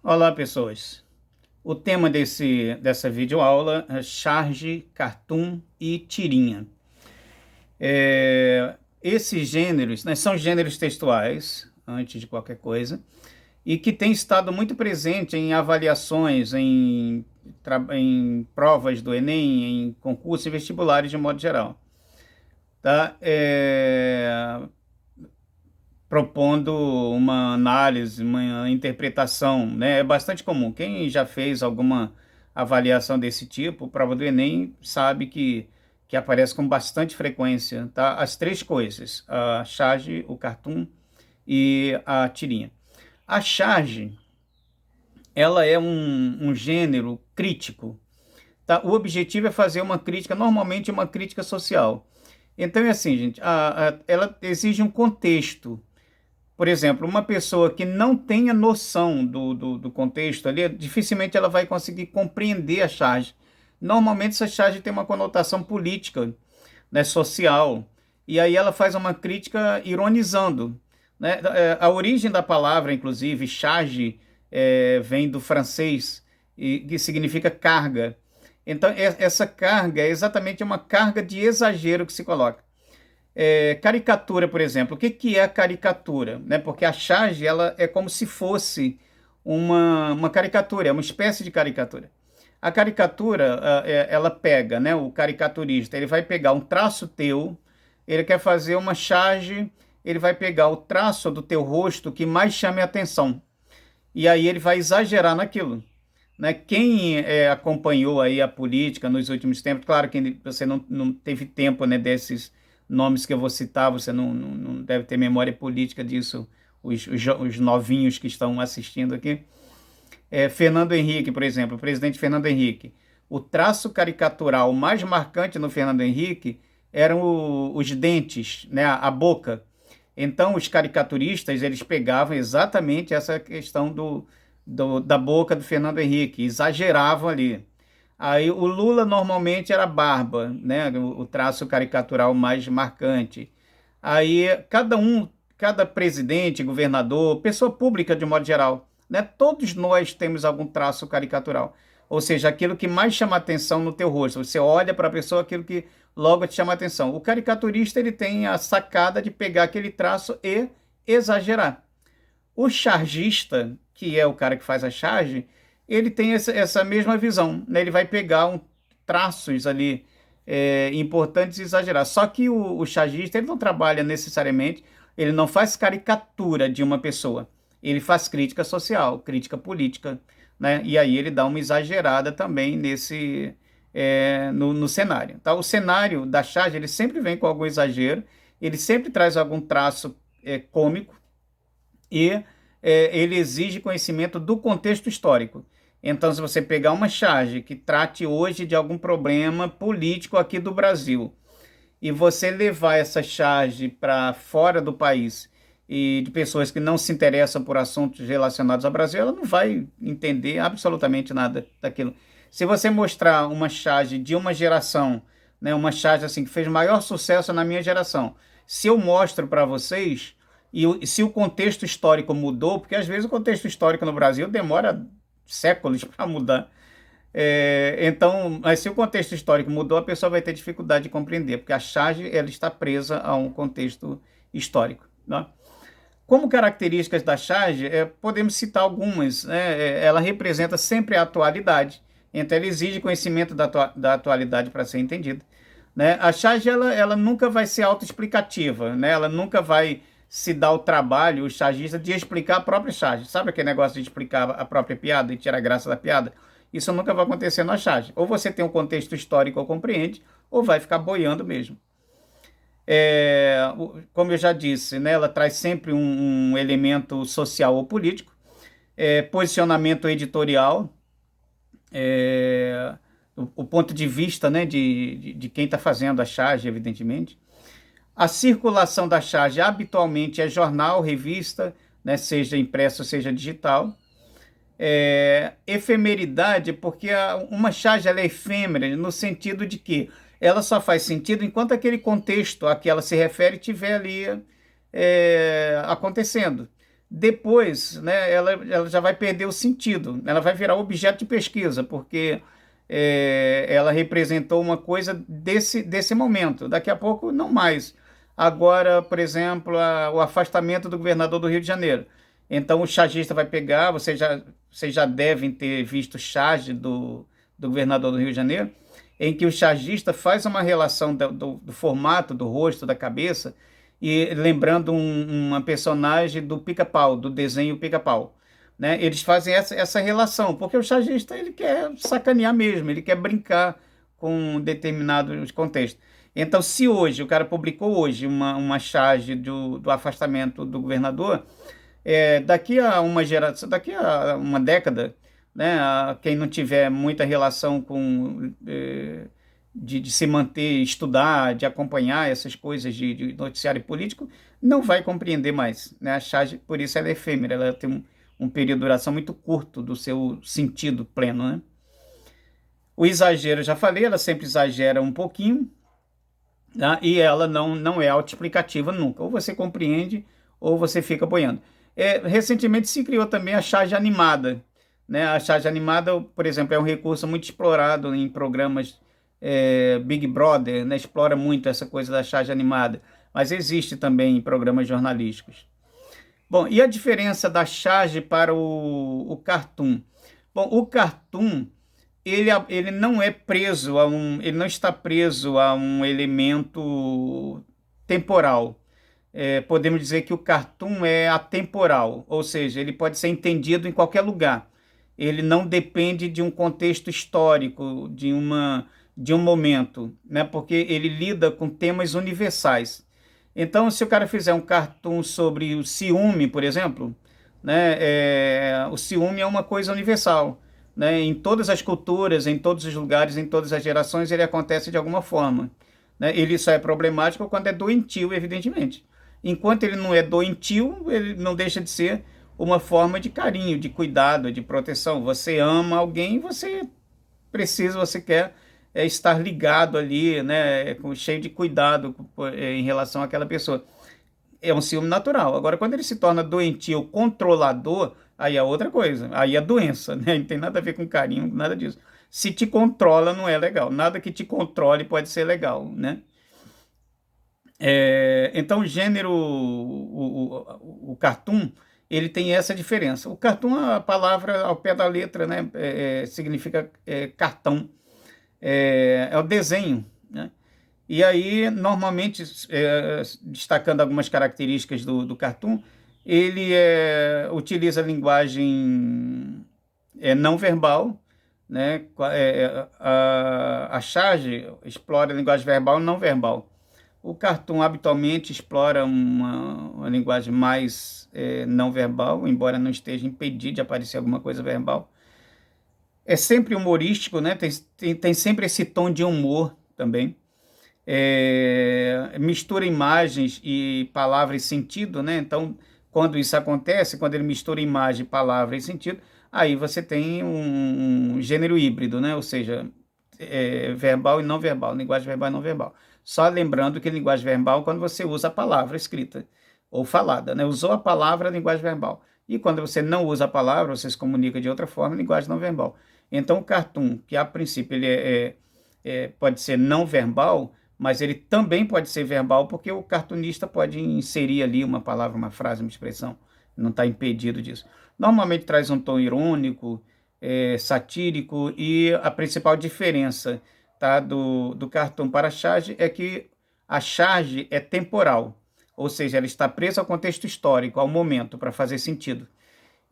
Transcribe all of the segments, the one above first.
Olá, pessoas. O tema dessa videoaula é charge, cartoon e tirinha. Esses gêneros, né, são gêneros textuais, antes de qualquer coisa, e que têm estado muito presente em avaliações, em provas do Enem, em concursos e vestibulares de modo geral. Tá? Propondo uma análise, uma interpretação, né? É bastante comum. Quem já fez alguma avaliação desse tipo, prova do Enem, sabe que aparece com bastante frequência, tá? As três coisas, a charge, o cartoon e a tirinha. A charge, ela é um gênero crítico, tá? O objetivo é fazer uma crítica, normalmente uma crítica social. Então é assim, gente, ela exige um contexto. Por exemplo, uma pessoa que não tenha noção do contexto ali, dificilmente ela vai conseguir compreender a charge. Normalmente essa charge tem uma conotação política, né, social, e aí ela faz uma crítica ironizando, né? A origem da palavra, inclusive, charge, vem do francês, que significa carga. Então, essa carga é exatamente uma carga de exagero que se coloca. Caricatura, por exemplo. O que que é a caricatura? Né? Porque a charge ela é como se fosse uma caricatura, é uma espécie de caricatura. A caricatura, ela pega, né, o caricaturista, ele vai pegar um traço teu, ele quer fazer uma charge, ele vai pegar o traço do teu rosto que mais chame a atenção. E aí ele vai exagerar naquilo. Né? Quem acompanhou aí a política nos últimos tempos, claro que você não teve tempo, né, desses nomes que eu vou citar, você não deve ter memória política disso, os novinhos que estão assistindo aqui. Fernando Henrique, por exemplo, o presidente Fernando Henrique. O traço caricatural mais marcante no Fernando Henrique eram os dentes, né, a boca. Então, os caricaturistas, eles pegavam exatamente essa questão da boca do Fernando Henrique, exageravam ali. Aí o Lula normalmente era barba, né? O traço caricatural mais marcante. Aí cada presidente, governador, pessoa pública de modo geral, né? Todos nós temos algum traço caricatural. Ou seja, aquilo que mais chama atenção no teu rosto. Você olha para a pessoa, aquilo que logo te chama atenção. O caricaturista ele tem a sacada de pegar aquele traço e exagerar. O chargista, que é o cara que faz a charge, ele tem essa mesma visão, né? Ele vai pegar traços ali importantes e exagerar. Só que o chargista ele não trabalha necessariamente, ele não faz caricatura de uma pessoa, ele faz crítica social, crítica política, né? E aí ele dá uma exagerada também no cenário. Tá? O cenário da charge ele sempre vem com algum exagero, ele sempre traz algum traço cômico e ele exige conhecimento do contexto histórico. Então, se você pegar uma charge que trate hoje de algum problema político aqui do Brasil e você levar essa charge para fora do país e de pessoas que não se interessam por assuntos relacionados ao Brasil, ela não vai entender absolutamente nada daquilo. Se você mostrar uma charge de uma geração, né, uma charge assim que fez maior sucesso na minha geração, se eu mostro para vocês e se o contexto histórico mudou, porque às vezes o contexto histórico no Brasil demora séculos para mudar. Então, mas se o contexto histórico mudou, a pessoa vai ter dificuldade de compreender, porque a charge ela está presa a um contexto histórico. Né? Como características da charge, podemos citar algumas. Né? Ela representa sempre a atualidade, então ela exige conhecimento da atualidade para ser entendida. Né? A charge ela nunca vai ser autoexplicativa, né? Ela nunca vai se dar o trabalho, o chargista, de explicar a própria charge. Sabe aquele negócio de explicar a própria piada e tirar a graça da piada? Isso nunca vai acontecer na charge. Ou você tem um contexto histórico ou compreende, ou vai ficar boiando mesmo. Como eu já disse, né, ela traz sempre um elemento social ou político, posicionamento editorial, o ponto de vista, né, de quem está fazendo a charge, evidentemente. A circulação da charge habitualmente é jornal, revista, né, seja impresso, seja digital. Efemeridade, porque uma charge ela é efêmera no sentido de que ela só faz sentido enquanto aquele contexto a que ela se refere estiver ali acontecendo. depois, né, ela já vai perder o sentido, ela vai virar objeto de pesquisa, porque ela representou uma coisa desse momento, daqui a pouco não mais. Agora, por exemplo, o afastamento do governador do Rio de Janeiro. Então o chargista vai pegar, vocês já devem ter visto charge do governador do Rio de Janeiro, em que o chargista faz uma relação do formato do rosto, da cabeça, e lembrando uma personagem do Pica-Pau, do desenho Pica-Pau. Né? Eles fazem essa relação, porque o chargista ele quer sacanear mesmo, ele quer brincar com determinados contextos. Então, se hoje, o cara publicou hoje uma charge do afastamento do governador, daqui a uma geração, daqui a uma década, né, quem não tiver muita relação com de se manter, estudar, de acompanhar essas coisas de noticiário político, não vai compreender mais. Né? A charge, por isso, ela é efêmera, ela tem um período de duração muito curto do seu sentido pleno. Né? O exagero, eu já falei, ela sempre exagera um pouquinho, tá? E ela não é autoexplicativa nunca. Ou você compreende, ou você fica boiando. Recentemente se criou também a charge animada. Né? A charge animada, por exemplo, é um recurso muito explorado em programas Big Brother, né? Explora muito essa coisa da charge animada, mas existe também em programas jornalísticos. Bom, e a diferença da charge para o cartoon? Bom, o cartoon, ele não é preso ele não está preso a um elemento temporal. Podemos dizer que o cartoon é atemporal, ou seja, ele pode ser entendido em qualquer lugar. Ele não depende de um contexto histórico, de um momento, né? Porque ele lida com temas universais. Então, se o cara fizer um cartoon sobre o ciúme, por exemplo, né, o ciúme é uma coisa universal. Né? Em todas as culturas, em todos os lugares, em todas as gerações, ele acontece de alguma forma. Né? Ele só é problemático quando é doentio, evidentemente. Enquanto ele não é doentio, ele não deixa de ser uma forma de carinho, de cuidado, de proteção. Você ama alguém, você quer estar ligado ali, né, cheio de cuidado em relação àquela pessoa. É um ciúme natural. Agora, quando ele se torna doentio, controlador, aí é outra coisa. Aí é doença, né? Não tem nada a ver com carinho, nada disso. Se te controla, não é legal. Nada que te controle pode ser legal, né? Então, o gênero, o cartoon, ele tem essa diferença. O cartoon, a palavra ao pé da letra, né, significa cartão. É o desenho, né? E aí, normalmente, destacando algumas características do cartoon, ele utiliza a linguagem não verbal, né? A charge explora a linguagem verbal e não verbal. O cartoon habitualmente explora uma linguagem mais não verbal, embora não esteja impedido de aparecer alguma coisa verbal. É sempre humorístico, né? Tem sempre esse tom de humor também. Mistura imagens e palavra e sentido, né? Então, quando isso acontece, quando ele mistura imagem, palavra e sentido, aí você tem um gênero híbrido, né? Ou seja, verbal e não verbal, linguagem verbal e não verbal. Só lembrando que linguagem verbal quando você usa a palavra escrita ou falada, né? Usou a palavra, linguagem verbal. E quando você não usa a palavra, você se comunica de outra forma, linguagem não verbal. Então, o cartoon, que a princípio ele pode ser não verbal, mas ele também pode ser verbal, porque o cartunista pode inserir ali uma palavra, uma frase, uma expressão. Não está impedido disso. Normalmente traz um tom irônico, satírico, e a principal diferença, tá, do cartoon para a charge é que a charge é temporal, ou seja, ela está presa ao contexto histórico, ao momento, para fazer sentido.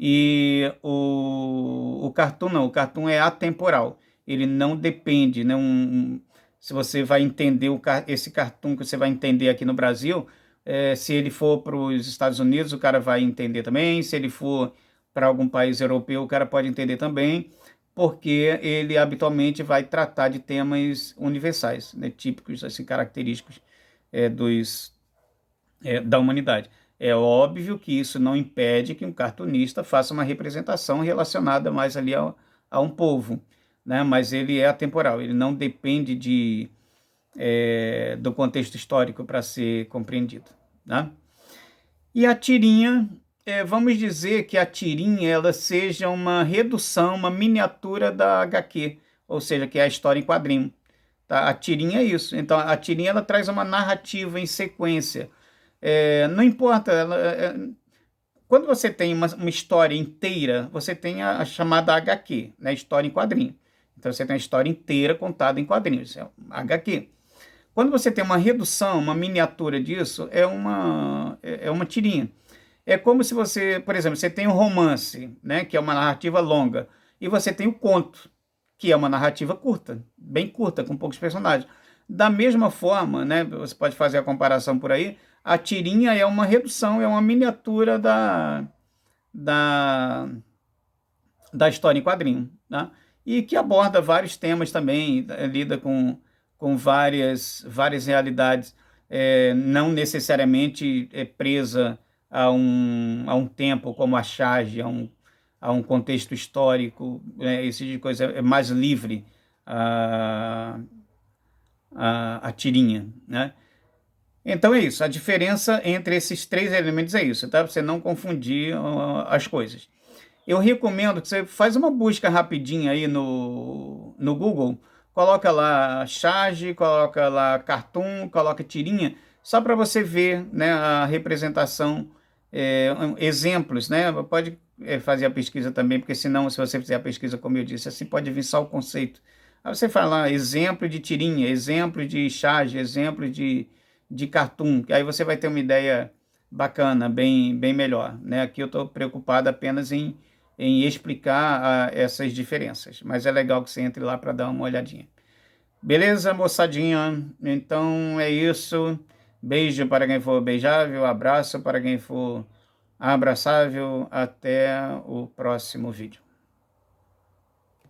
E o cartoon não, o cartoon é atemporal, ele não depende, né, se você vai entender esse cartoon que você vai entender aqui no Brasil, se ele for para os Estados Unidos, o cara vai entender também, se ele for para algum país europeu, o cara pode entender também, porque ele habitualmente vai tratar de temas universais, né, típicos, assim, característicos da humanidade. É óbvio que isso não impede que um cartunista faça uma representação relacionada mais ali a um povo, né? Mas ele é atemporal, ele não depende do contexto histórico para ser compreendido. Né? E a tirinha vamos dizer que a tirinha ela seja uma redução, uma miniatura da HQ, ou seja, que é a história em quadrinho. Tá? A tirinha é isso. Então, a tirinha ela traz uma narrativa em sequência. Não importa, quando você tem uma história inteira, você tem a chamada HQ, né? História em quadrinho. Então, você tem a história inteira contada em quadrinhos, é uma HQ. Quando você tem uma redução, uma miniatura disso, é uma tirinha. É como se você, por exemplo, você tem um romance, né, que é uma narrativa longa, e você tem o conto, que é uma narrativa curta, bem curta, com poucos personagens. Da mesma forma, né, você pode fazer a comparação por aí, a tirinha é uma redução, é uma miniatura da, da história em quadrinho, tá? E que aborda vários temas também, lida com várias realidades, não necessariamente presa a um tempo como a charge, a um contexto histórico, esse tipo de coisa é mais livre a, a tirinha, né? Então é isso, a diferença entre esses três elementos é isso, tá? Pra você não confundir as coisas. Eu recomendo que você faz uma busca rapidinha aí no Google, coloca lá charge, coloca lá cartoon, coloca tirinha, só para você ver, né, a representação, exemplos, né? Pode fazer a pesquisa também, porque senão, se você fizer a pesquisa, como eu disse, assim pode vir só o conceito. Aí você fala lá, exemplo de tirinha, exemplo de charge, exemplo de cartoon, que aí você vai ter uma ideia bacana, bem melhor, né? Aqui eu estou preocupado apenas em explicar essas diferenças, mas é legal que você entre lá para dar uma olhadinha. Beleza, moçadinha? Então é isso. Beijo para quem for beijável, abraço para quem for abraçável. Até o próximo vídeo.